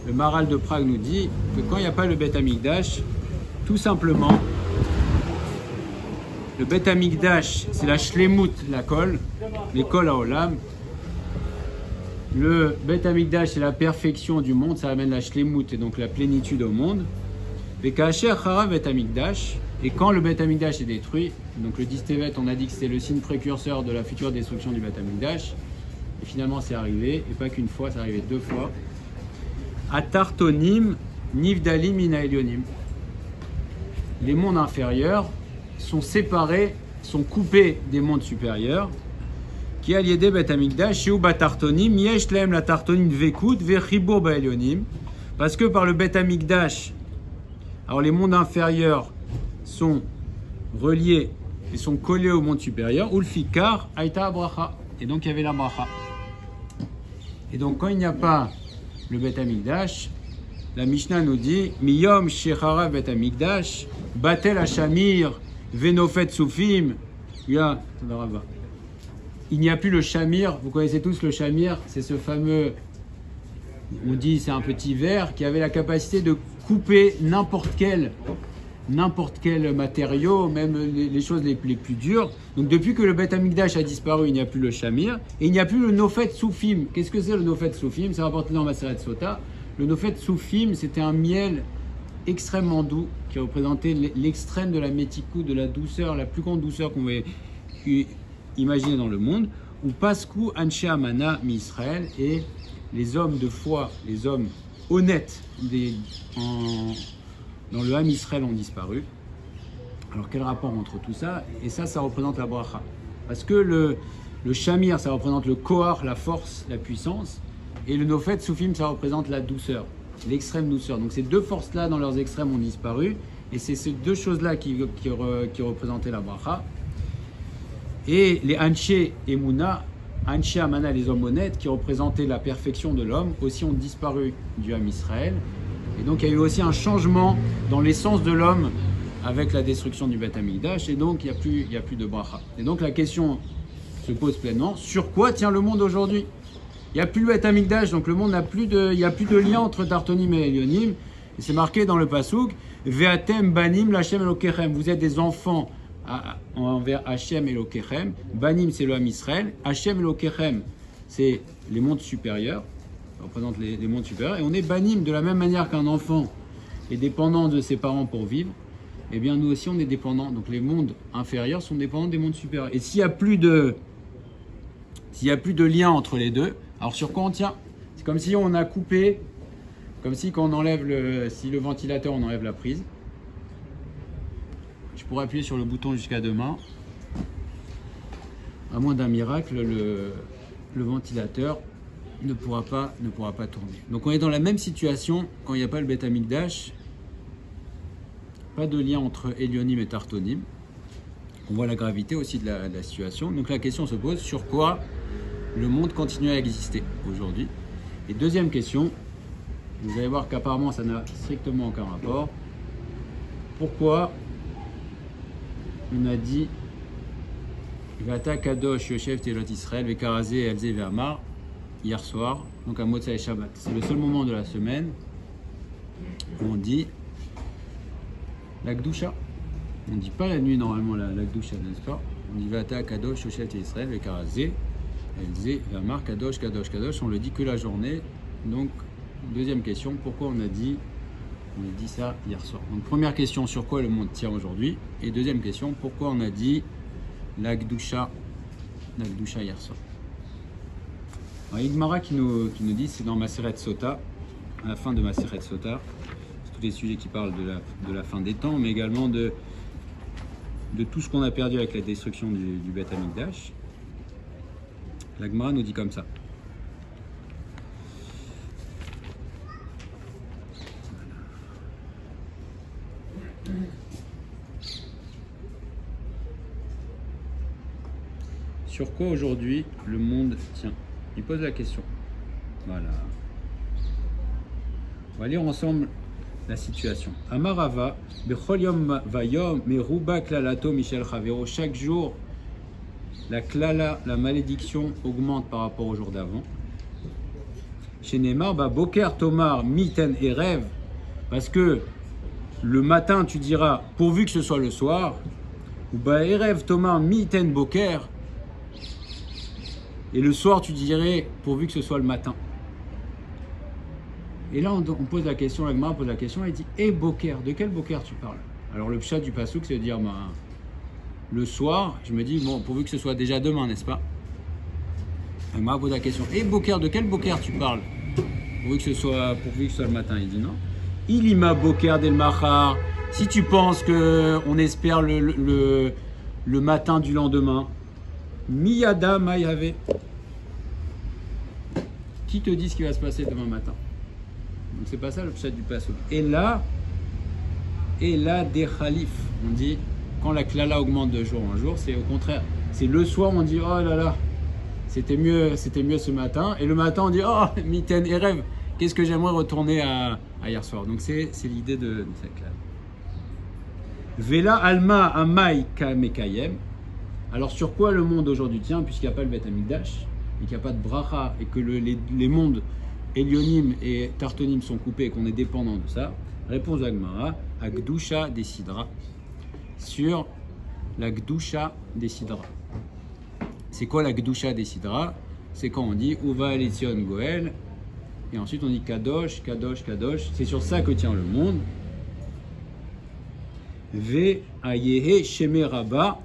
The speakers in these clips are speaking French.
le Maharal de Prague nous dit que quand il n'y a pas le Beth Amikdash, tout simplement, le Beth Amikdash, c'est la Shlemut, la Kol, l'école à Olam. Le Beth Amikdash, c'est la perfection du monde, ça amène la Shlemut et donc la plénitude au monde. Et Kacher Charav Beth Amikdash, et quand le Beth Amikdash est détruit, donc le Distevet, on a dit que c'était le signe précurseur de la future destruction du Beth Amikdash, et finalement c'est arrivé, et pas qu'une fois, c'est arrivé 2 fois. Atartonim Nivdalim Mina Elionim. Les mondes inférieurs sont séparés, sont coupés des mondes supérieurs. Qui a lié des Beth Amikdash, chez Batartonim, Yesh Laem la Tartonim Vekut, Vechibur Baelionim. Parce que par le Beth Amikdash, alors les mondes inférieurs sont reliés et sont collés au monde supérieur. Ulfikar Aïta Bracha. Et donc il y avait la Bracha. Et donc quand il n'y a pas le Beth Amikdash, la Mishnah nous dit Miyom Shechara Beth Amikdash, Batel Hashamir, Venofet Soufim. Il n'y a plus le Shamir. Vous connaissez tous le Shamir, c'est ce fameux, on dit c'est un petit verre qui avait la capacité de couper n'importe quel matériau, même les choses les plus dures. Donc depuis que le Beth Amikdash a disparu, il n'y a plus le Shamir et il n'y a plus le Nofet Soufim. Qu'est-ce que c'est le Nofet Soufim? C'est rapporté dans Maseret Sota. Le Nofet Soufim, c'était un miel extrêmement doux qui représentait l'extrême de la métikou, de la douceur, la plus grande douceur qu'on pouvait imaginer dans le monde. Ou Paskou Anshe Amana mi Israël, et les hommes de foi, les hommes honnêtes dans le Ham Israël ont disparu. Alors quel rapport entre tout ça? Et ça représente la bracha. Parce que le Shamir, ça représente le Kohar, la force, la puissance. Et le Nofet Soufim, ça représente la douceur, l'extrême douceur. Donc ces deux forces-là, dans leurs extrêmes, ont disparu. Et c'est ces deux choses-là qui représentaient la bracha. Et les Anshe Emouna, Anshe Amana, les hommes honnêtes, qui représentaient la perfection de l'homme, aussi ont disparu du Ham Israël. Et donc il y a eu aussi un changement dans l'essence de l'homme avec la destruction du Beth Amikdash. Et donc il n'y a plus de bracha. Et donc la question se pose pleinement, sur quoi tient le monde aujourd'hui? Il n'y a plus le Beth Amikdash, donc le monde n'a plus de, il n'y a plus de lien entre Tartonim et Elionim. Et c'est marqué dans le Pasuk, Ve'atem banim l'Hashem Elokechem. Vous êtes des enfants envers Hachem Elokechem. Banim, c'est le Ham Israël. Hachem Elokechem, c'est les mondes supérieurs. Ça représente les mondes supérieurs. Et on est banim de la même manière qu'un enfant est dépendant de ses parents pour vivre. Eh bien, nous aussi, on est dépendants. Donc, les mondes inférieurs sont dépendants des mondes supérieurs. Et s'il n'y a plus de lien entre les deux, alors sur quoi on tient? C'est comme si on a coupé, comme si quand on enlève si le ventilateur, on enlève la prise. Je pourrais appuyer sur le bouton jusqu'à demain. À moins d'un miracle, le ventilateur ne pourra pas tourner. Donc on est dans la même situation quand il n'y a pas le Beth Amikdash. Pas de lien entre Elionim et Tartonim. On voit la gravité aussi de la situation. Donc la question se pose, sur quoi le monde continue à exister aujourd'hui? Et deuxième question, vous allez voir qu'apparemment ça n'a strictement aucun rapport. Pourquoi on a dit Vata Kadosh Yoshev Telot Israël Vekarazé Elze Vermar hier soir, donc à Motzai Shabbat? C'est le seul moment de la semaine où on dit la Gdusha. On ne dit pas la nuit normalement la Gdusha, n'est-ce pas? On dit Vata Kadosh Yoshev Israël Vekarazé Elze Vermar Kadosh Kadosh Kadosh. On le dit que la journée. Donc deuxième question, pourquoi on a dit ça hier soir? Donc première question, sur quoi le monde tient aujourd'hui? Et deuxième question, pourquoi on a dit la Gdusha hier soir? Alors, il y a Gemara qui nous dit, c'est dans Maseret Sota, à la fin de Maseret Sota, c'est tous les sujets qui parlent de la fin des temps, mais également de tout ce qu'on a perdu avec la destruction du Beth Amikdash. La Gemara nous dit comme ça. Sur quoi aujourd'hui le monde tient? Il pose la question. Voilà. On va lire ensemble la situation. Amarava, Bechol Yom Vayom, Meruba Klalato Michel Chavero. Chaque jour, la klala, la malédiction augmente par rapport au jour d'avant. chez Neymar, bah, Boker, Tomar, Miten et Rêve, parce que le matin, tu diras, pourvu que ce soit le soir, ou bah, Erev, Tomar, Miten, Boker, et le soir, tu dirais, pourvu que ce soit le matin. Et là, on pose la question, la Gemara pose la question, elle dit, et Boker, de quel Boker tu parles? Alors le pshat du pasouk, c'est de dire, bah, le soir, je me dis, bon, pourvu que ce soit déjà demain, n'est-ce pas? La Gemara pose la question, et Boker, de quel Boker tu parles? Pourvu que ce soit le matin. Il dit non. Ilima Boker del Machar, si tu penses qu'on espère le matin du lendemain, Miyada Mayave. Qui te dit ce qui va se passer demain matin? Donc c'est pas ça le pshat du pasouk. Et là, des khalif. On dit, quand la klala augmente de jour en jour, c'est au contraire. C'est le soir, on dit, oh là là, c'était mieux ce matin. Et le matin, on dit, oh, miten et rêve. Qu'est-ce que j'aimerais retourner à hier soir. Donc c'est l'idée de cette klala. Vela alma amai kamekayem. Alors sur quoi le monde aujourd'hui tient, puisqu'il n'y a pas le Beth Amikdash, et qu'il n'y a pas de bracha, et que les mondes Elionim et Tartonim sont coupés et qu'on est dépendant de ça? Réponse d'Agmara, à Gdusha décidera. Sur la Gdusha décidera. C'est quoi la Gdusha décidera? C'est quand on dit Uva Eletzion Goel, et ensuite on dit Kadosh, Kadosh, Kadosh. C'est sur ça que tient le monde. Ve Ayehe Shemeraba.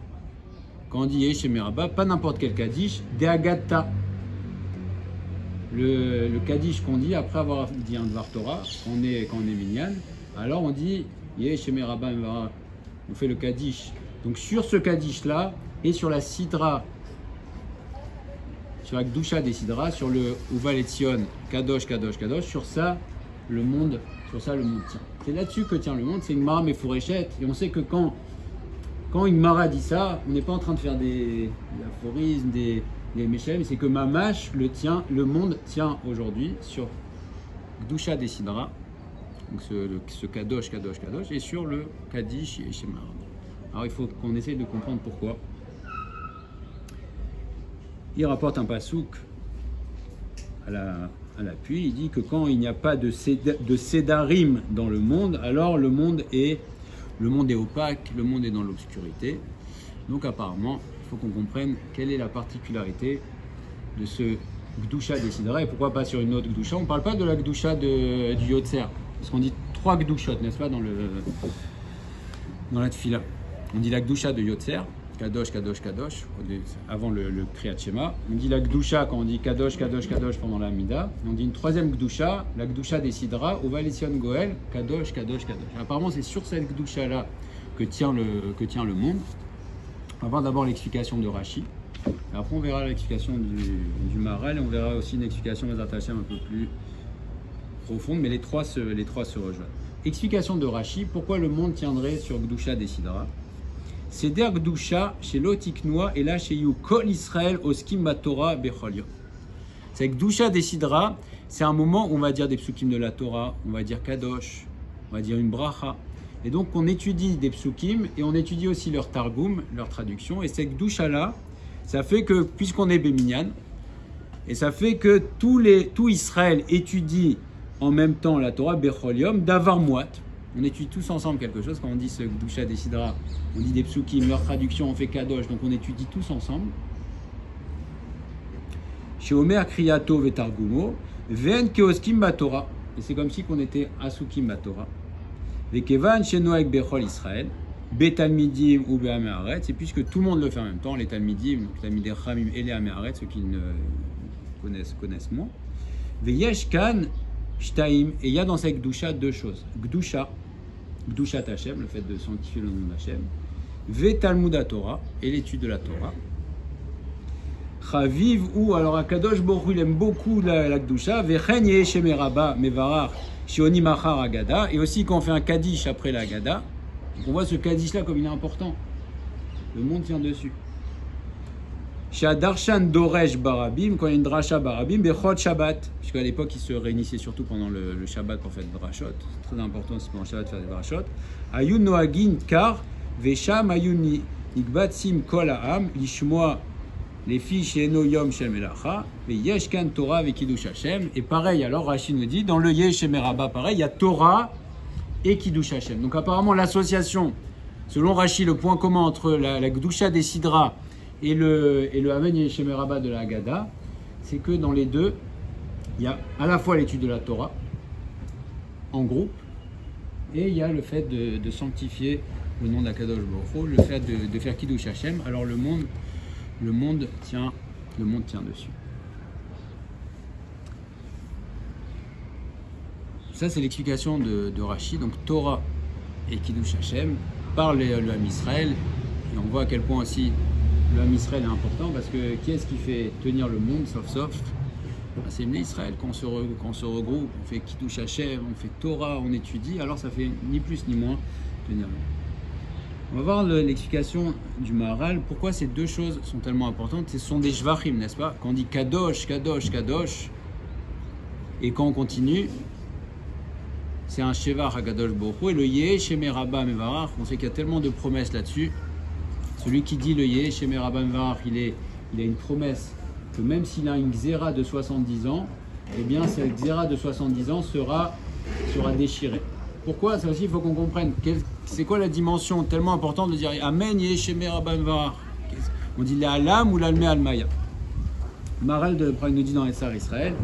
Quand on dit Yehe Shemeraba, pas n'importe quel Kaddish, De Agata. Le Kaddish qu'on dit après avoir dit un Dvar Torah, quand on est minyan, alors on dit Yehe Shemeraba, on fait le Kaddish. Donc sur ce Kaddish là, et sur la Sidra, sur la Gdusha des Sidra, sur le Uval Etzion, Kadosh, Kadosh, Kadosh, sur ça le monde tient. C'est là-dessus que tient le monde, c'est une Gemara Mefureshet, et on sait que quand une Gemara dit ça, on n'est pas en train de faire des aphorismes, des Meshem, c'est que Mamash le monde tient aujourd'hui sur Gdusha des Sidra, donc ce Kadosh, Kadosh, Kadosh, et sur le Kaddish et Shemar. Alors il faut qu'on essaye de comprendre pourquoi. Il rapporte un pasouk à l'appui, il dit que quand il n'y a pas de sédarim dans le monde, alors le monde est opaque, le monde est dans l'obscurité. Donc apparemment, il faut qu'on comprenne quelle est la particularité de ce Gdusha des Sidra et pourquoi pas sur une autre Gdusha. On ne parle pas de la Gdusha du Yotzer, parce qu'on dit 3 Gdushot, n'est-ce pas, dans la Tfila. On dit la Gdusha de Yotzer, Kadosh, Kadosh, Kadosh, avant le Kriyat Shema. On dit la Gdusha quand on dit Kadosh, Kadosh, Kadosh pendant la Mida. On dit une troisième Gdusha, la Gdusha des Sidra, Uva Eletzion Goel, Kadosh, Kadosh, Kadosh. Apparemment, c'est sur cette Gdusha-là que tient le monde. On va voir d'abord l'explication de Rashi. Après, on verra l'explication du Maral et on verra aussi une explication Bezrat Hashem un peu plus profonde, mais les trois se rejoignent. Explication de Rashi, pourquoi le monde tiendrait sur Gdusha des Sidra? Seder Gdusha chez Lotiknoa et là chez You Kol Israël Oskim Batora Bechol Yom. C'est Gdusha des Sidra, c'est un moment où on va dire des psukim de la Torah, on va dire Kadosh, on va dire une bracha. Et donc on étudie des psukim et on étudie aussi leur targum, leur traduction. Et cette Gdusha là, ça fait que puisqu'on est Béminyan, et ça fait que tout Israël étudie en même temps la Torah Bechol Yom d'Avar Moat. On étudie tous ensemble quelque chose. Quand on dit ce Gdusha des Sidra, on dit des psukim, leur traduction, on fait Kadosh, donc on étudie tous ensemble. Chez Omer Kriyato Vetargumo, Ven Keoskim Batora. Et c'est comme si qu'on était Asukim Batora. Vekevan chez Noaek Bechol Israël, Betalmidim ou Be'ameharet. Et puisque tout le monde le fait en même temps, les Talmidim, donc les Talmidei Chachamim et les Ameharet, ceux qui ne connaissent moins. Veyesh Kan Shtaim. Et il y a dans cette Gdusha deux choses. Gdushat Hashem, le fait de sanctifier le nom d'Hashem, Ve Talmud Torah, et l'étude de la Torah. Chaviv, ou alors Akadosh Baruch Hu, il aime beaucoup la Gdusha, Vechen Yehe Shemeraba Mevarach Shioni Machar Agada, et aussi quand on fait un Kaddish après la Agada, on voit ce Kaddish là comme il est important. Le monde tient dessus. Chez Darshan Doresh Barabim, quand il y a une Drasha Barabim, Bechot Shabbat, puisqu'à l'époque ils se réunissaient surtout pendant le Shabbat pour faire des drashot. C'est très important aussi pendant le Shabbat de faire des drashot. Ayun Noagin Kar, Vesham Ayun Nikbat Sim Kol Ha'am, Lishmoa les filles chez Eno Yom Shel Melacha, mais Yeshkan Torah avec Kiddush Hashem. Et pareil, alors Rashi nous dit, dans le Yesh Meraba, pareil, il y a Torah et Kiddush Hashem. Donc apparemment, l'association, selon Rashi, le point commun entre la Gdusha des Sidra et le Amen Yesh Meraba de la Haggadah, c'est que dans les deux, il y a à la fois l'étude de la Torah, en groupe, et il y a le fait de sanctifier le nom d'Akadosh Baruch Hu, le fait de faire Kiddush Hashem. Alors le monde tient dessus. Ça, c'est l'explication de Rashi. Donc Torah et Kiddush Hashem par le Ham Israël. Et on voit à quel point aussi le Ham Israël est important, parce que qui est-ce qui fait tenir le monde, sauf c'est Israël. Quand on se regroupe, on fait Kiddush Hashem, on fait Torah, on étudie, alors ça fait ni plus ni moins tenir le monde. On va voir l'explication du Maharal, pourquoi ces deux choses sont tellement importantes. Ce sont des Shvachim, n'est-ce pas? Quand on dit Kadosh, Kadosh, Kadosh, et quand on continue, c'est un Shevach HaKadosh Baruch Hu, et le Yeh Shemei Rabba Mevarach, on sait qu'il y a tellement de promesses là-dessus. Celui qui dit le Yeh Shemei Rabba Mevarach, il a une promesse que même s'il a une Xéra de 70 ans, eh bien cette Xéra de 70 ans sera déchirée. Pourquoi? Ça aussi, il faut qu'on comprenne. C'est quoi la dimension tellement importante de dire Amen Yeshemei Rabba Mevarach? On dit l'Alam ou l'Alme Almaya. Maharal de Prague nous dit dans Essar Israël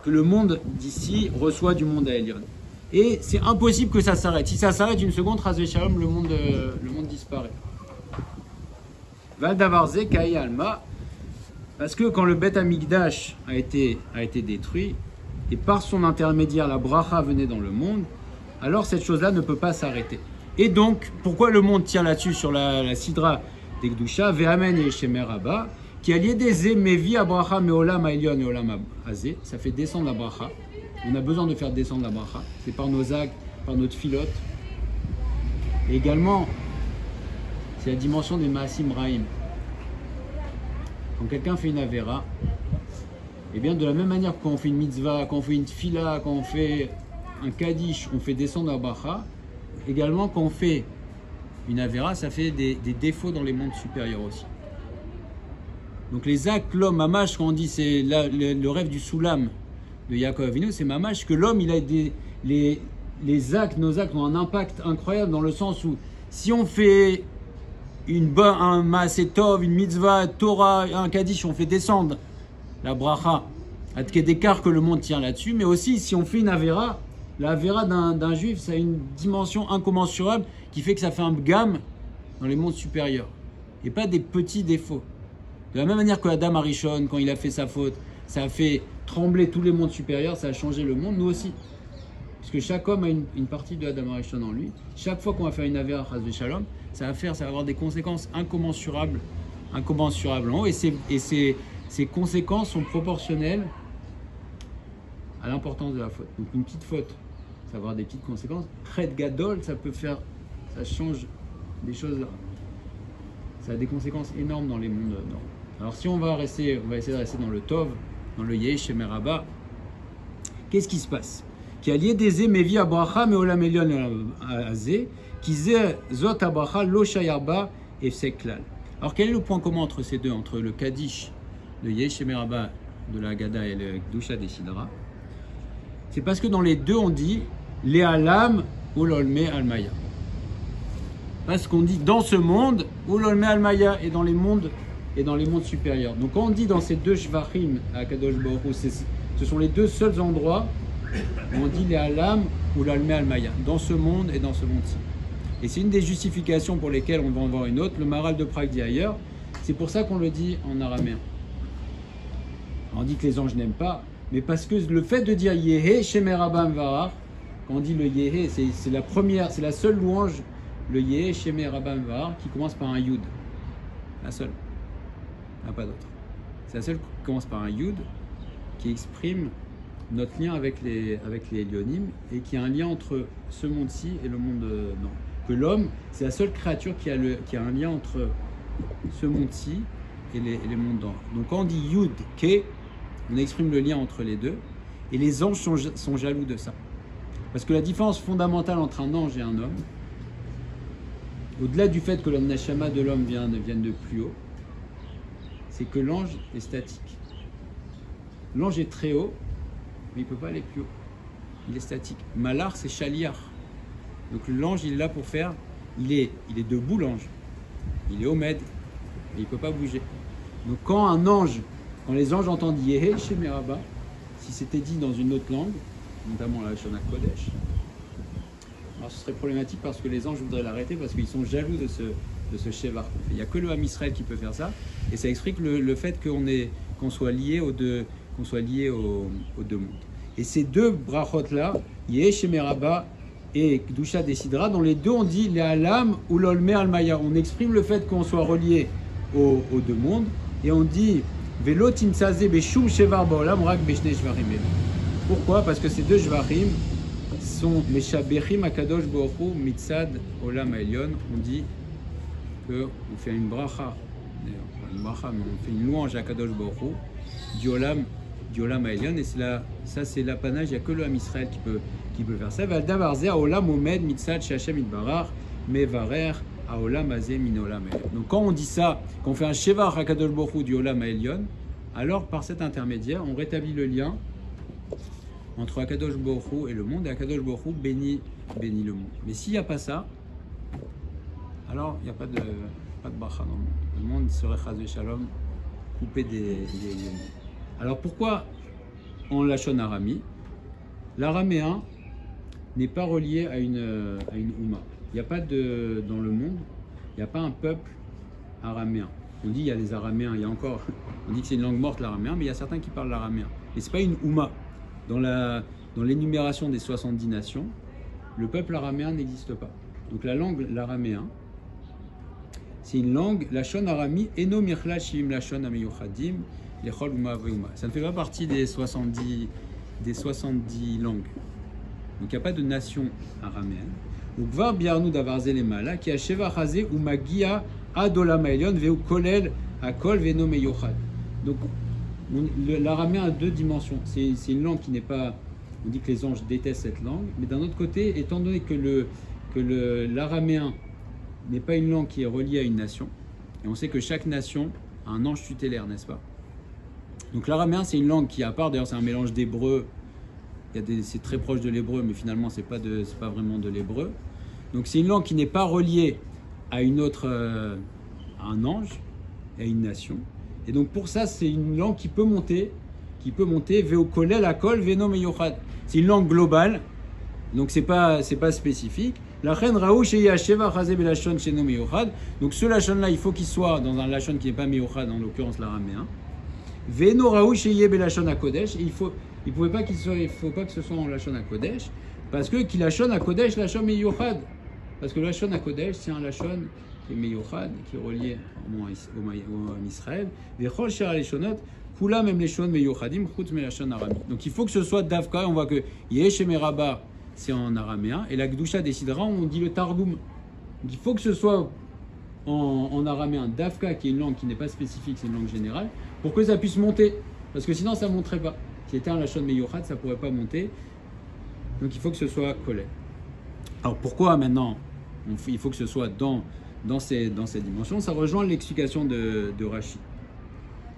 que le monde d'ici reçoit du monde à Elion. Et c'est impossible que ça s'arrête. Si ça s'arrête une seconde, Chas v'Shalom, le monde disparaît. Val Davarze Kai Alma. Parce que quand le Beth Amikdash a été détruit, et par son intermédiaire, la bracha venait dans le monde, alors cette chose-là ne peut pas s'arrêter. Et donc, pourquoi le monde tient là-dessus sur la sidra des Gdusha, Ve'amen et Shemei Rabba, qui a lié des mevi à bracha meolam ha'elyon et olam hazé, ça fait descendre la bracha. On a besoin de faire descendre la bracha. C'est par nos actes, par notre filote. Et également, c'est la dimension des Maasim Raim. Quand quelqu'un fait une Avera, et bien de la même manière que quand on fait une mitzvah, quand on fait une tfila, quand on fait un kaddish, on fait descendre la bracha. Également, quand on fait une Avera, ça fait des défauts dans les mondes supérieurs aussi. Donc les actes, l'homme, mamash, quand on dit c'est le rêve du Soulam de Yaakov Avinu, c'est mamash que l'homme, il a les actes, nos actes ont un impact incroyable dans le sens où si on fait un Maaseh Tov, une mitzvah, Torah, un kaddish, on fait descendre la bracha, à d'écart que le monde tient là-dessus, mais aussi si on fait une Avera, la Avera d'un juif, ça a une dimension incommensurable qui fait que ça fait un gamme dans les mondes supérieurs et pas des petits défauts. De la même manière que Adam Arishon, quand il a fait sa faute, ça a fait trembler tous les mondes supérieurs, ça a changé le monde, nous aussi. Parce que chaque homme a une partie de Adam Arishon en lui. Chaque fois qu'on va faire une Avera Chas v'Shalom, ça va avoir des conséquences incommensurables en haut. Et ces conséquences sont proportionnelles à l'importance de la faute. Donc une petite faute, ça va avoir des petites conséquences. Chet Gadol, ça change des choses. Ça a des conséquences énormes dans les mondes normaux. Alors si on va essayer de rester dans le Tov, dans le Yeh Shemei Rabba, qu'est-ce qui se passe? Qui a lié des mevi abracha meolam elyon hazé, qui zot abracha lo shayarba et seklal. Alors quel est le point commun entre ces deux, entre le Kaddish, le Yeh Shemei Rabba de la Haggadah et le Gdusha des Sidra? C'est parce que dans les deux on dit les alam ou l'olme almaya. Parce qu'on dit dans ce monde ou l'olme almaya et dans les mondes supérieurs. Donc quand on dit dans ces deux shvachim à Kadosh Baruch Hu, ce sont les deux seuls endroits où on dit les alam ou l'olme almaya, dans ce monde et dans ce monde-ci. Et c'est une des justifications pour lesquelles on va en voir une autre. Le Maharal de Prague dit ailleurs. C'est pour ça qu'on le dit en araméen. On dit que les anges n'aiment pas, mais parce que le fait de dire Yehé Shemei Rabba Mevarach, quand on dit le Yehé, c'est la seule louange, le Yehé Shemei Rabba Mevarach, qui commence par un Yud. La seule. Il n'y en a pas d'autre. C'est la seule qui commence par un Yud, qui exprime notre lien avec les Elyonim et qui a un lien entre ce monde-ci et le monde non. Que l'homme, c'est la seule créature qui a un lien entre ce monde-ci et les mondes d'en. Donc quand on dit Yud, Ke, on exprime le lien entre les deux, et les anges sont jaloux de ça. Parce que la différence fondamentale entre un ange et un homme, au-delà du fait que le neshama de l'homme vienne de plus haut, c'est que l'ange est statique. L'ange est très haut, mais il ne peut pas aller plus haut. Il est statique. Malar, c'est Shaliar. Donc l'ange, il est là pour faire, il est debout l'ange. Il est Omed, mais il ne peut pas bouger. Donc quand les anges entendent Yehe Shemeraba, si c'était dit dans une autre langue, notamment la Shona Kodesh, alors ce serait problématique parce que les anges voudraient l'arrêter parce qu'ils sont jaloux de ce Shevar. Il n'y a que le Ham Israël qui peut faire ça, et ça explique le fait qu'on soit lié aux deux mondes. Et ces deux brachot-là, Yehe Shemeraba et Kdusha Desidra, dans les deux on dit les Alam ou l'Olmer Almaya. On exprime le fait qu'on soit relié aux deux mondes, et on dit Velo Timtsaze Beshum Shevar Baolam Rak Beshne Shvarim. Pourquoi? Parce que ces deux Shvarim sont Meshabechim Akadosh Baruch Hu Mitzad Olam Elyon. On dit qu'on fait une bracha, mais on fait une louange à Akadosh Baruch Hu du Olam Elyon, et ça c'est l'apanage, il n'y a que le Ham Israël qui peut faire ça. Valdavarze Olam Omed Mitzad Shachem Itbarach Mevarer Olam Azeh Min Olam Elyon. Donc quand on dit ça, quand on fait un Shevar Akadosh Baruch Hu du Olam Elyon, alors par cet intermédiaire, on rétablit le lien entre Akadosh Baruch Hu et le monde, et Akadosh Baruch Hu bénit le monde. Mais s'il n'y a pas ça, alors il n'y a pas de bracha dans le monde. Le monde serait chas v'shalom, coupé des mondes. Alors pourquoi en lachon arami? L'araméen n'est pas relié à une Ouma. Il n'y a pas dans le monde, il n'y a pas un peuple araméen. On dit il y a les araméens, on dit que c'est une langue morte l'araméen, mais il y a certains qui parlent l'araméen. Et ce n'est pas une Ouma. Dans l'énumération des 70 nations, le peuple araméen n'existe pas. Donc la langue, l'araméen, c'est une langue, lachon arami, eno mirla shim lachon ameyuchadim, lechol uma veuma. Ça ne fait pas partie des 70 langues. Donc il n'y a pas de nation araméenne. Donc var biarnu davarze lemala, ki asheva chazé ou magia adolam elyon veu kolel akol veno meyuchad. Donc l'araméen a deux dimensions. C'est une langue qui n'est pas... On dit que les anges détestent cette langue, mais d'un autre côté, étant donné que l'araméen n'est pas une langue qui est reliée à une nation, et on sait que chaque nation a un ange tutélaire, n'est-ce pas? Donc l'araméen, c'est une langue qui, à part, d'ailleurs c'est un mélange d'hébreu, c'est très proche de l'hébreu, mais finalement c'est pas vraiment de l'hébreu. Donc c'est une langue qui n'est pas reliée à à un ange, à une nation. Et donc pour ça, c'est une langue qui peut monter, Veokolel Akol Veno Meyochad. C'est une langue globale, donc c'est pas spécifique. La reine Raou Sheya Sheva Chazé Belachon Sheno Meyochad. Donc ce lachon là, il faut qu'il soit dans un lachon qui n'est pas Meyochad, en l'occurrence l'araméen. Veno Raou Sheye Belachon Akodesh. Il faut pas que ce soit en lachon Akodesh, parce que qui lachon Akodesh lachon Meyochad. Parce que le lachon Akodesh, c'est un lachon qui est Meyochad, qui est relié au Israël. Vechol Shara Leshonot. Kula même les shon meyochadim chutz melachon arami. Donc il faut que ce soit Davka. On voit que Yesh Meraba c'est en araméen, et la Gdusha Desidra on dit le Targum. Donc il faut que ce soit en araméen Davka, qui est une langue qui n'est pas spécifique, c'est une langue générale, pour que ça puisse monter. Parce que sinon ça ne monterait pas. Si c'était un lachon meyochad, ça ne pourrait pas monter. Donc il faut que ce soit collé. Alors pourquoi maintenant il faut que ce soit dans ces dimensions? Ça rejoint l'explication de Rashi.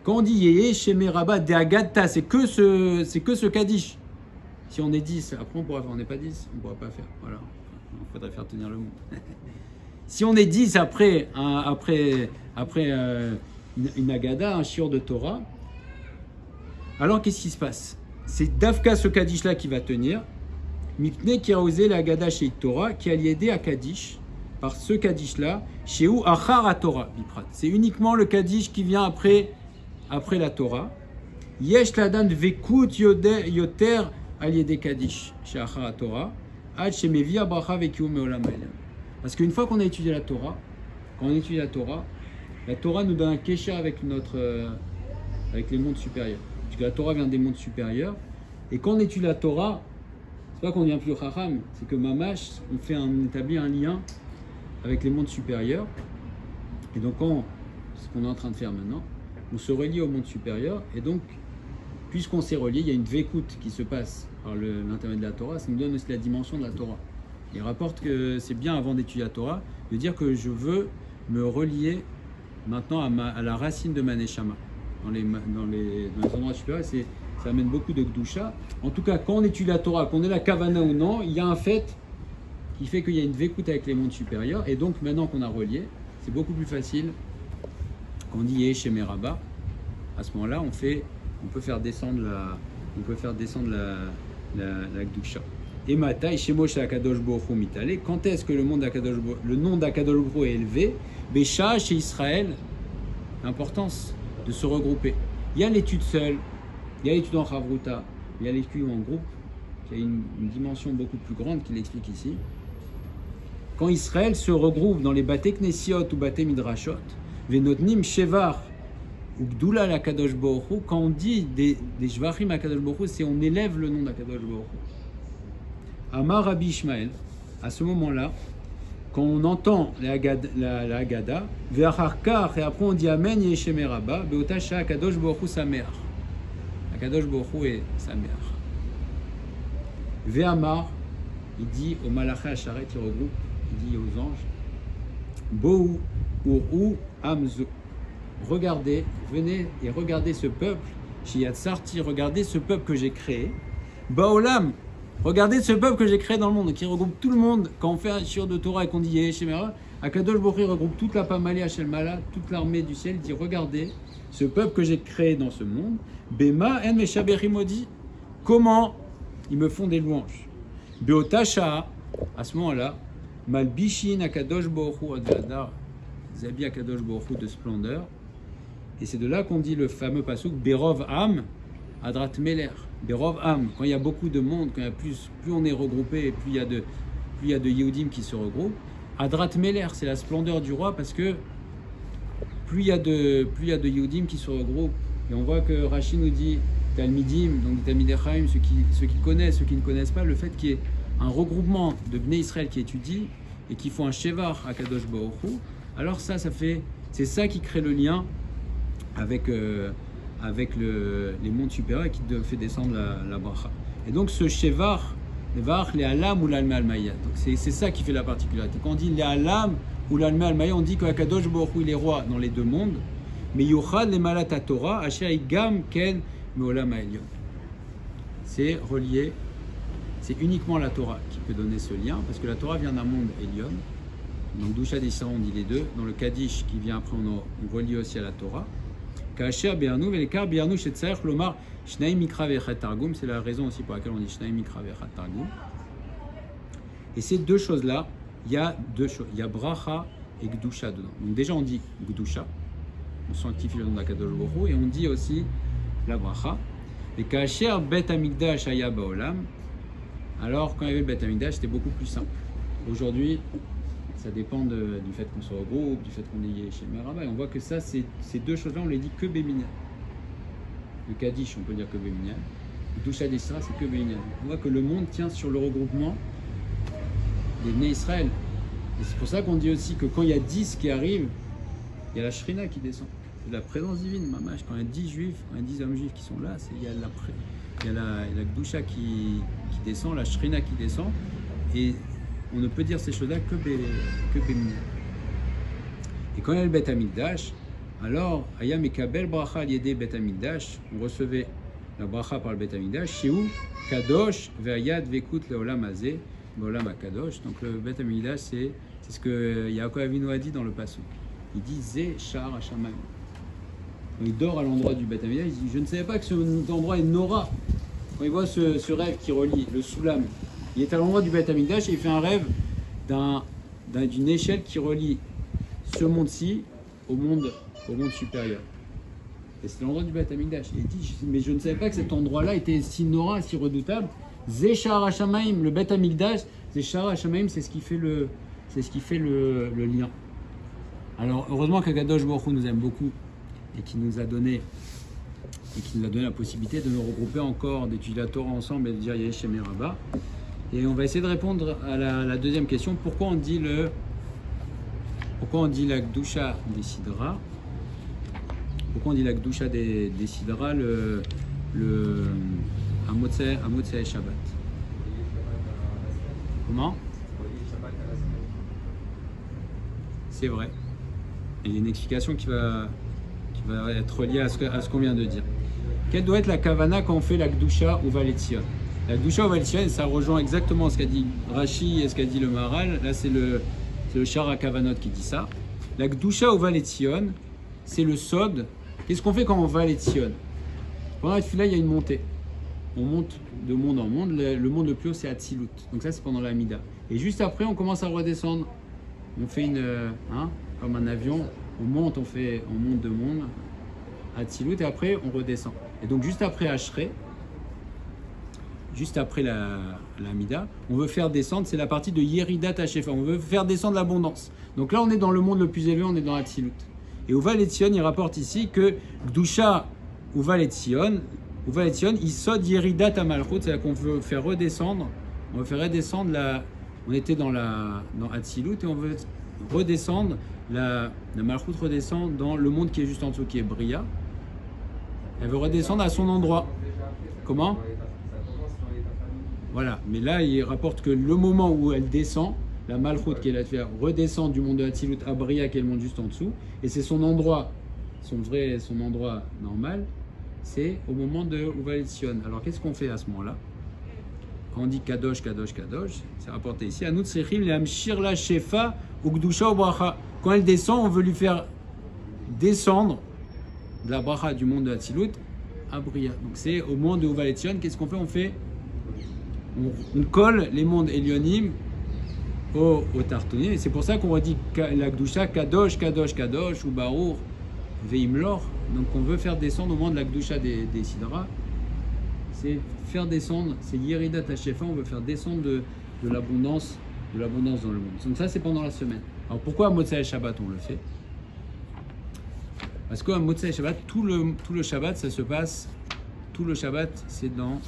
Quand on dit Yeye, Shemé, Rabat, Deagatta, c'est que ce Kaddish. Si on est 10, après on pourra faire, on n'est pas 10, on ne pourra pas faire. Voilà, il faudrait faire tenir le monde. Si on est 10 après une Agada, un shiur de Torah, alors qu'est-ce qui se passe? C'est Dafka ce Kaddish-là qui va tenir. Mipne qui a osé la Agada chez Torah, qui a lié à Kaddish, par ce Kaddish-là, chez où Achar à Torah, Biprat. C'est uniquement le Kaddish qui vient après la Torah. Yesh ladan vekut yoter aliede kaddish chez Achar Torah ad shemevi abracha vekium meolam elyon. Parce qu'une fois qu'on a étudié la Torah, la Torah nous donne un kesher avec les mondes supérieurs. Parce que la Torah vient des mondes supérieurs. Et quand on étudie la Torah, c'est pas qu'on devient plus chacham, c'est que mamash, on établit un lien avec les mondes supérieurs. Et donc c'est ce qu'on est en train de faire maintenant, on se relie au monde supérieur, et donc, puisqu'on s'est relié, il y a une vécoute qui se passe par l'intermédiaire de la Torah. Ça nous donne aussi la dimension de la Torah. Il rapporte que c'est bien, avant d'étudier la Torah, de dire que je veux me relier maintenant à la racine de ma neshama. dans les endroits supérieurs, ça amène beaucoup de Gdusha. En tout cas, quand on étudie la Torah, qu'on est la Kavana ou non, il y a un fait qui fait qu'il y a une Vekut avec les mondes supérieurs. Et donc, maintenant qu'on a relié, c'est beaucoup plus facile. Quand on dit Yesh et Meraba, à ce moment-là, on peut faire descendre la Gdusha. Et Matai, Shemosh Akadosh Baruch Hu Mitale, quand est-ce que le nom d'Akadosh Baruch Hu est élevé? Bécha chez Israël, l'importance de se regrouper. Il y a l'étude seule, il y a l'étude en Chavruta, il y a l'étude en groupe, qui a une dimension beaucoup plus grande qu'il explique ici. Quand Israël se regroupe dans les Bate Knesiot ou Bate Midrashot, Venotnim Shevar ou Gdula la Kadosh Baruch Hu, quand on dit des Shvachim à Kadosh Baruch Hu, c'est on élève le nom d'Akadosh Baruch Hu. Amar Rabbi Ishmael, à ce moment-là, quand on entend la Haggadah, Ve'acharkar, et après on dit Amen Yeshem Rabba, Beotasha Kadosh Baruch Hu Sameach. Kadosh Baruch Hu est Sameach. Ve'amar, il dit au Malaché Asharet, il regroupe, il dit aux anges, Bohu Uru Amzu. Regardez, venez et regardez ce peuple, Shiyat Sarti, regardez ce peuple que j'ai créé. Baolam, regardez ce peuple que j'ai créé dans le monde, qui regroupe tout le monde. Quand on fait un shiur de Torah et qu'on dit Yeshemera, Akadosh Baruch Hu regroupe toute la Pamali Hachelmala, toute l'armée du ciel. Il dit regardez ce peuple que j'ai créé dans ce monde. Bema en Meshaberimodi, comment ils me font des louanges. Beotasha, à ce moment-là, Malbishin Akadosh Baruch Hu Advadar, ils habillent Akadosh Baruch Hu de splendeur. Et c'est de là qu'on dit le fameux pasuk Berov Am Adrat Meler. Berov Am, quand il y a beaucoup de monde, quand il y a plus on est regroupé, plus il y a de Yehudim qui se regroupent. Adrat Meler, c'est la splendeur du roi parce que plus il y a de Yehudim qui se regroupent. Et on voit que Rashi nous dit Talmidim, donc Talmidei Chaim, ceux qui connaissent, ceux qui ne connaissent pas, le fait qu'il y ait un regroupement de Bnei Israël qui étudie et qui font un Shevar à Kadosh Baruch Hu, alors c'est ça qui crée le lien avec les mondes supérieurs et qui fait descendre la bracha. Et donc ce Shevar, le Varach, les Alam ou l'Alma Almaya. Donc c'est ça qui fait la particularité. Quand on dit les Alam ou l'Alma Almaya, on dit qu'Akadosh Baruch Hu il est roi dans les deux mondes, mais Yuchad les Malat Torah, Asher Igam Ken Meolam Ha'elyon. C'est relié, c'est uniquement la Torah qui peut donner ce lien, parce que la Torah vient d'un monde Elyon. Donc Doucha d'Israël, on dit les deux. Dans le Kaddish qui vient après, on relie aussi à la Torah. Kacher Be'arnou Velekar Be'arnou Shetzarech Lomar Shnaim Mikra Ve'echat Targum. C'est la raison aussi pour laquelle on dit Shnaim Mikra Ve'echat Targum. Et ces deux choses-là, il y a Bracha et Gdusha dedans. Donc déjà on dit Gdusha, on sanctifie le nom d'Akadosh Baruch Hu, et on dit aussi la Bracha. Et Kacher Bet Hamikdash Haya Ba'olam. Alors quand il y avait le Bet Hamikdash, c'était beaucoup plus simple. Aujourd'hui, ça dépend du fait qu'on se regroupe, du fait qu'on est chez Meraba. Et on voit que ça, ces deux choses-là, on les dit que Béminyan. Le Kaddish, on peut dire que Béminyan. Le Doucha d'Israël, c'est que Béminyan. On voit que le monde tient sur le regroupement des Bnei Israël. Et c'est pour ça qu'on dit aussi que quand il y a 10 qui arrivent, il y a la Shrina qui descend. C'est la présence divine, mamash. Quand il y a 10 juifs, quand il y a 10 hommes juifs qui sont là, il y a la Gdusha qui descend, la Shrina qui descend. Et on ne peut dire ces choses-là que Béminyan. Et quand il y a le Bet Hamikdash, alors, Aya Mekabel Bracha Liede Bet Hamikdash, on recevait la Bracha par le Bet Hamikdash, chez où Kadosh Ve'ayad Ve'kut Le'olam Hazeh, Be'olam HaKadosh. Donc le Bet Hamikdash, c'est ce que Yaakov Avinu a dit dans le Pasuk. Il dit Zé Sha'ar HaShamayim. Il dort à l'endroit du Bet Hamikdash, il dit je ne savais pas que cet endroit est Nora. Quand il voit ce rêve qui relie le Soulam, il est à l'endroit du Bet Hamikdash et il fait un rêve d'une échelle qui relie ce monde-ci au monde supérieur. Et c'est l'endroit du Bet Hamikdash. Et il dit, mais je ne savais pas que cet endroit-là était si nora, si redoutable. Zé Sha'ar HaShamayim, le Bet Hamikdash, Zé Sha'ar HaShamayim, c'est ce qui fait le lien. Alors heureusement qu'Akadosh Baruch Hu nous aime beaucoup et qui nous a donné la possibilité de nous regrouper encore, d'étudier la Torah ensemble et de dire Yesh et Meraba. Et on va essayer de répondre à la deuxième question. Pourquoi on dit la Gdusha des Sidra? Pourquoi on dit la Gdusha des Sidra à Motzei Shabbat? Comment? C'est vrai. Et il y a une explication qui va qui va être relié à ce qu'on vient de dire. Quelle doit être la kavana quand on fait la Gdusha ou Valetzion? La Gdusha ou Valetzion, ça rejoint exactement ce qu'a dit Rashi et ce qu'a dit le Maharal. Là, c'est le Shara Kavanot qui dit ça. La Gdusha ou Valetzion, c'est le Sod. Qu'est-ce qu'on fait quand on Valetzion? Pendant la Tfila, il y a une montée. On monte de monde en monde. Le monde le plus haut, c'est Hatzilut. Donc ça, c'est pendant la Mida. Et juste après, on commence à redescendre. On fait comme un avion. On monte de monde. Hatzilut, et après, on redescend. Et donc, juste après Ashrei, juste après la Mida, on veut faire descendre, c'est la partie de Yeridat Hashefa. On veut faire descendre l'abondance. Donc là, on est dans le monde le plus élevé, on est dans Hatzilut. Et Uval Etzion, il rapporte ici que Gdusha Uval Etzion, il sod Yeridat Amalchut, c'est-à-dire qu'on veut faire redescendre, on était dans Hatzilut et on veut redescendre, la Malchut redescend dans le monde qui est juste en dessous, qui est Bria. Elle veut redescendre à son endroit. Comment? Voilà, mais là il rapporte que le moment où elle descend, la Malchut qui est là, redescend du monde de Hatzilut à Bria qui est le monde juste en dessous, et c'est son endroit, son endroit normal, c'est au moment de Uval Etzion. Alors qu'est-ce qu'on fait à ce moment-là? Quand on dit Kadosh, Kadosh, Kadosh, c'est rapporté ici. Anout Sechim le Hamshir la Shefa ou Gdusha ou Bracha. Quand elle descend, on veut lui faire descendre de la Bracha du monde de Hatzilut à Bria. Donc c'est au moment de Uval Etzion, qu'est-ce qu'on fait? On colle les mondes Elyonim au Tartonim, et c'est pour ça qu'on redit la Gdusha Kadosh, Kadosh, Kadosh ou Baruch Veimlor. Donc on veut faire descendre au moment de la Gdusha des Sidra, c'est faire descendre, c'est Yeridat Hashefa, on veut faire descendre de l'abondance dans le monde. Donc ça c'est pendant la semaine. Alors pourquoi à Motzei Shabbat on le fait? Parce qu'à Motzei Shabbat, tout le Shabbat ça se passe, tout le Shabbat c'est dans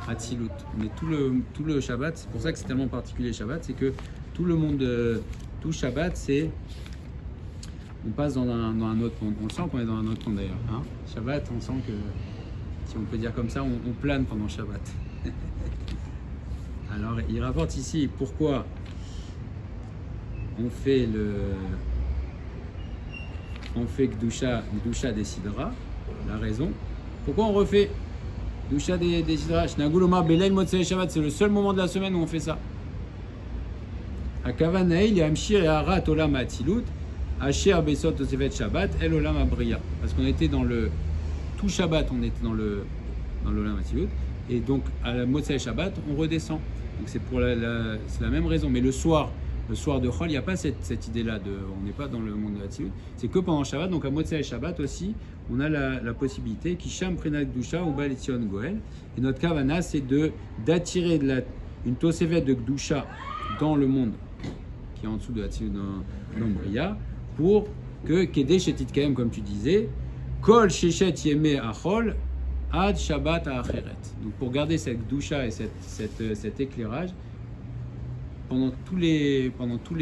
Hatzilut. Mais tout le Shabbat, c'est pour ça que c'est tellement particulier Shabbat, c'est que tout le monde, tout Shabbat, c'est on passe dans un autre monde. On le sent qu'on est dans un autre monde d'ailleurs. Hein, Shabbat, on sent que, si on peut dire comme ça, on plane pendant Shabbat. Alors, il rapporte ici pourquoi on fait Gdusha des Sidra, la raison. Pourquoi on refait Gdusha des Sidra? Shnaguloma Belail Motzei Shabbat, c'est le seul moment de la semaine où on fait ça. A Kavanaï, les Hamshir et Harat Olam Hatzilut, Asher Besot Tosefet Shabbat, El Olam Abriya. Parce qu'on était dans tout Shabbat, on était dans l'Olam Hatzilut, et donc à la Motzei Shabbat, on redescend. Donc c'est c'est la même raison. Mais le soir de Chol, il n'y a pas cette idée-là, on n'est pas dans le monde de Hatzilut. C'est que pendant Shabbat, donc à Motzei Shabbat aussi, on a la possibilité, Kisham Prenat Gdusha ou Baal Etzion Goel. Et notre kavana, c'est d'attirer une Tosefet de Gdusha dans le monde qui est en dessous de Hatzilut dans Bria, pour que Kedesh et Titkaem, comme tu disais, Kol Shechet Yeme Achol, Ad Shabbat Acheret. Donc pour garder cette Gdusha et cet éclairage pendant tous les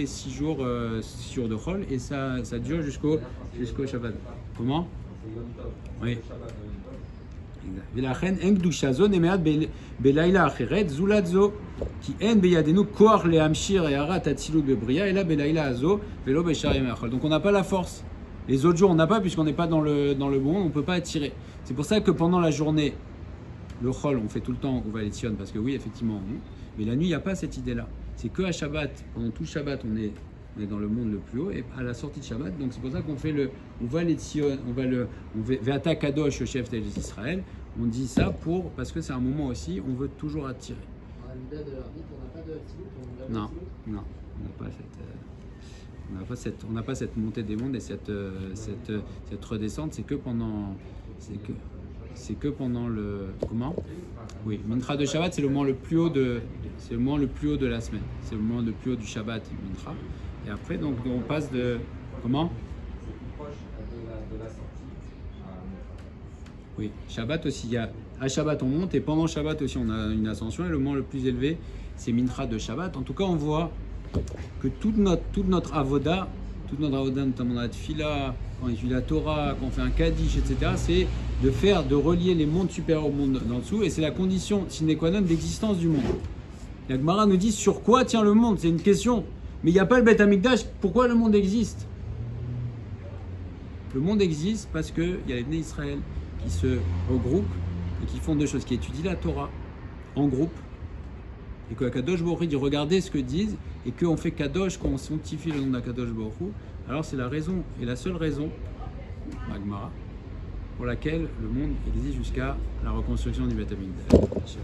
6 jours sur de Chol, et ça dure jusqu'au Shabbat. Comment? Oui. ולכן אין קדושה זו נמעט בלילה אחרת זולת זו כי אין בידינו כוח להמשיך הערת אצילות בבריאה אלא בלילה הזו ולא בשאר ימי החול. Donc on n'a pas la force. Les autres jours on n'a pas, puisqu'on n'est pas dans le bon, on ne peut pas attirer. C'est pour ça que pendant la journée, le Chol, on fait tout le temps Uval Etzion, parce que oui, effectivement, on monte. Mais la nuit, il n'y a pas cette idée-là. C'est qu'à Shabbat, pendant tout Shabbat, on est dans le monde le plus haut, et à la sortie de Shabbat, donc c'est pour ça qu'on fait Uval Etzion, on fait Ve'ata Kadosh, le chef d'Israël. On dit ça parce que c'est un moment aussi, on veut toujours attirer. Dans la Mida de l'Arvit, on n'a pas de Hatzilut? Non, on n'a pas cette montée des mondes et cette redescente. C'est que pendant le comment? Oui, Mincha de Shabbat, c'est le moment le plus haut de la semaine. C'est le moment le plus haut du Shabbat, Mincha. Et après, donc on passe de comment? Oui, Shabbat aussi, à Shabbat on monte, et pendant Shabbat aussi on a une ascension, et le moment le plus élevé c'est Mincha de Shabbat. En tout cas on voit que toute notre avoda, notamment la Tfila, quand on étudie la Torah, quand on fait un Kaddish, etc., c'est de relier les mondes supérieurs au monde d'en dessous, et c'est la condition sine qua non d'existence du monde. La Gemara nous dit sur quoi tient le monde, c'est une question, mais il n'y a pas le Beth Amikdash, pourquoi le monde existe? Le monde existe parce qu'il y a les Bnei Israël qui se regroupent et qui font deux choses, qui étudient la Torah en groupe, et que Kadosh Baruch Hu dit regardez ce que disent, et qu'on fait Kadosh, qu'on sanctifie le nom d'Akadosh Baruch Hu, alors c'est la raison, et la seule raison, Magmara, pour laquelle le monde existe jusqu'à la reconstruction du Beth Amikdash.